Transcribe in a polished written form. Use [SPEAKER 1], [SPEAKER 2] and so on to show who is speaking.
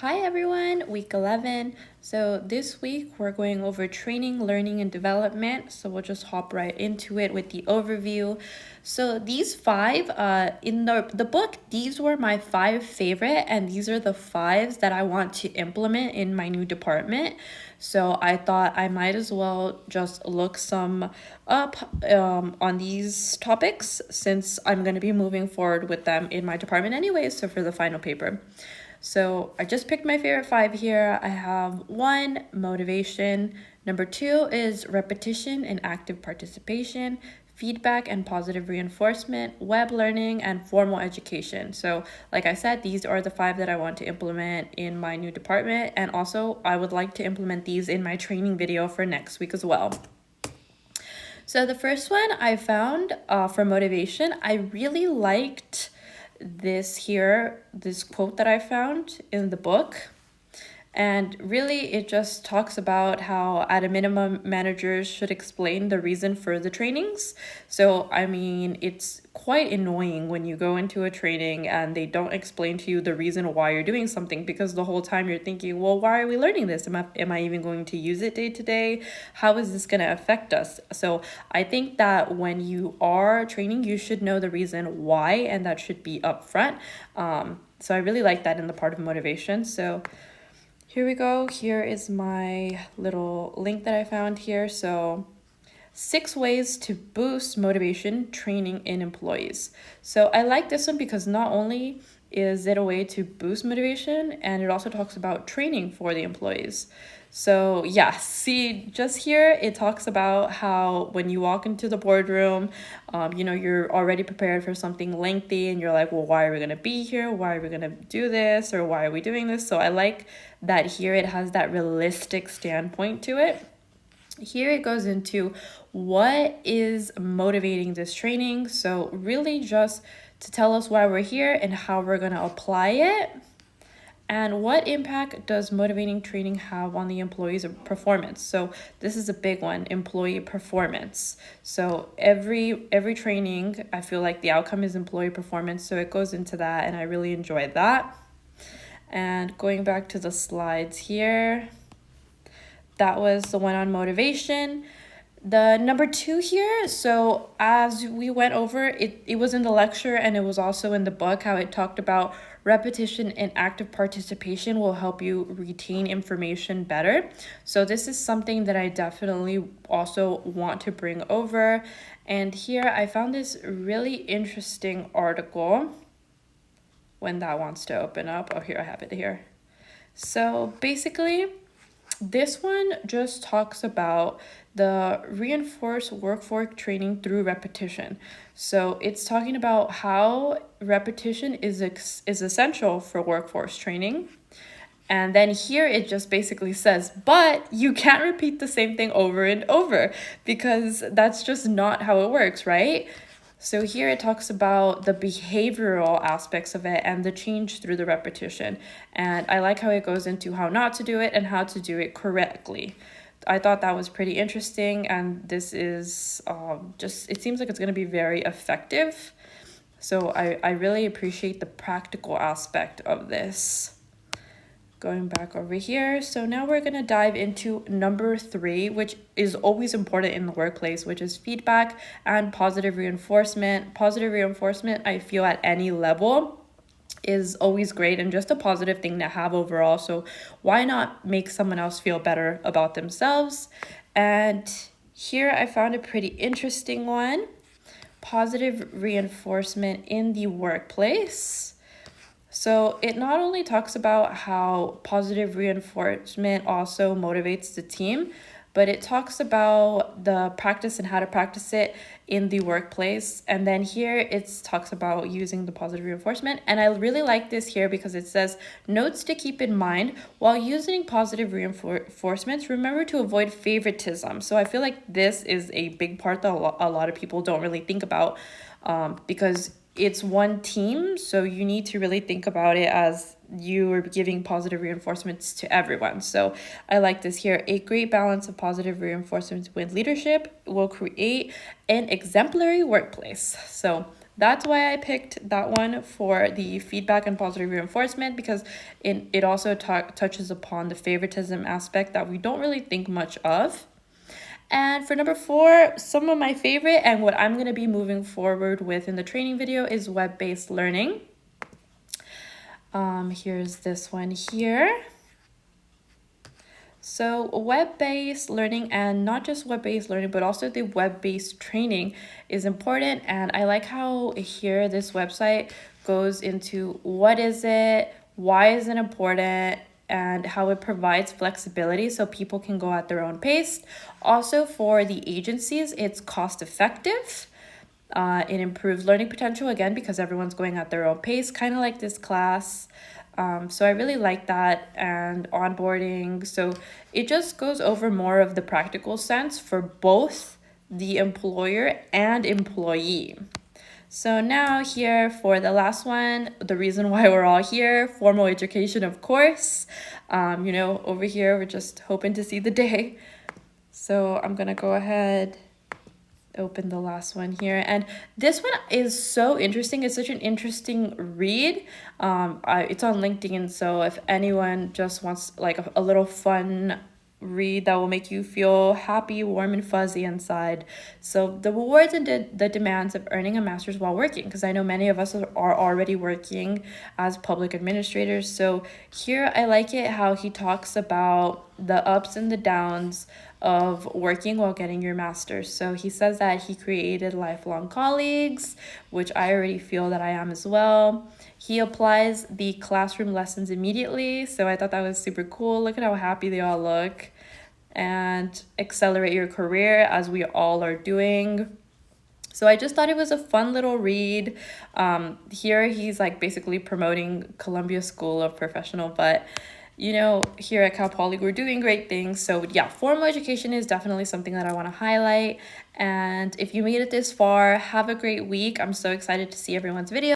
[SPEAKER 1] Hi everyone, week 11. So this week we're going over training, learning, and development. So we'll just hop right into it with the overview. So these five, in the book, these were my five favorite, and these are the fives that I want to implement in my new department. So I thought I might as well just look some up on these topics since I'm going to be moving forward with them in my department anyway, so for the final paper. So I just picked my favorite five here. I have one, motivation. Number two is repetition and active participation, feedback and positive reinforcement, web learning, and formal education. So, like I said, these are the five that I want to implement in my new department. And also, I would like to implement these in my training video for next week as well. So, the first one I found for motivation, I really liked this quote that I found in the book. And really, it just talks about how, at a minimum, managers should explain the reason for the trainings. So, I mean, it's quite annoying when you go into a training and they don't explain to you the reason why you're doing something, because the whole time you're thinking, well, why are we learning this? Am I even going to use it day to day? How is this going to affect us? So, I think that when you are training, you should know the reason why, and that should be upfront. So, I really like that in the part of motivation. So, here we go. Here is my little link that I found here. So 6 ways to boost motivation training in employees. So I like this one because not only is it a way to boost motivation, and it also talks about training for the employees. So yeah, see, just here it talks about how when you walk into the boardroom, you're already prepared for something lengthy, and you're like, well, why are we gonna be here? Why are we gonna do this? Or why are we doing this? So I like that here it has that realistic standpoint to it. Here it goes into what is motivating this training. So really just to tell us why we're here and how we're going to apply it. And what impact does motivating training have on the employee's performance? So this is a big one, employee performance. So every training, I feel like the outcome is employee performance. So it goes into that, and I really enjoyed that. And going back to the slides here, that was the one on motivation. The number 2 here, so as we went over, it was in the lecture, and it was also in the book, how it talked about repetition and active participation will help you retain information better. So this is something that I definitely also want to bring over. And here I found this really interesting article. When that wants to open up, oh, here I have it here. So basically, this one just talks about the reinforced workforce training through repetition. So it's talking about how repetition is essential for workforce training. And then here it just basically says, but you can't repeat the same thing over and over, because that's just not how it works, right? So here it talks about the behavioral aspects of it and the change through the repetition. And I like how it goes into how not to do it and how to do it correctly. I thought that was pretty interesting, and this is it seems like it's going to be very effective. So I really appreciate the practical aspect of this. Going back over here, so now we're going to dive into number 3, which is always important in the workplace, which is feedback and positive reinforcement. Positive reinforcement, I feel, at any level is always great and just a positive thing to have overall. So why not make someone else feel better about themselves? And here I found a pretty interesting one: positive reinforcement in the workplace. So it not only talks about how positive reinforcement also motivates the team, but it talks about the practice and how to practice it in the workplace. And then here it talks about using the positive reinforcement. And I really like this here because it says, notes to keep in mind: while using positive reinforcements, remember to avoid favoritism. So I feel like this is a big part that a lot of people don't really think about, because it's one team, so you need to really think about it as you are giving positive reinforcements to everyone. So I like this here. A great balance of positive reinforcements with leadership will create an exemplary workplace. So that's why I picked that one for the feedback and positive reinforcement, because it also touches upon the favoritism aspect that we don't really think much of. And for number 4, some of my favorite and what I'm going to be moving forward with in the training video is web-based learning. Here's this one here. So web-based learning, and not just web-based learning, but also the web-based training is important. And I like how here this website goes into what is it, why is it important, and how it provides flexibility so people can go at their own pace. Also for the agencies, it's cost effective. It improves learning potential, again, because everyone's going at their own pace, kind of like this class. So I really like that, and onboarding. So it just goes over more of the practical sense for both the employer and employee. So now here for the last one, the reason why we're all here, formal education, of course. Over here, we're just hoping to see the day. So I'm gonna go ahead, open the last one here, and this one is so interesting. It's such an interesting read. It's on LinkedIn, so if anyone just wants like a little fun read that will make you feel happy, warm, and fuzzy inside. So the rewards and the demands of earning a master's while working, because I know many of us are already working as public administrators. So here I like it how he talks about the ups and the downs of working while getting your master's. So he says that he created lifelong colleagues, which I already feel that I am as well. He applies the classroom lessons immediately, so I thought that was super cool. Look at how happy they all look. And accelerate your career, as we all are doing. So I just thought it was a fun little read. Here he's like basically promoting Columbia School of Professional, but here at Cal Poly, we're doing great things. So yeah, formal education is definitely something that I want to highlight. And if you made it this far, have a great week. I'm so excited to see everyone's video.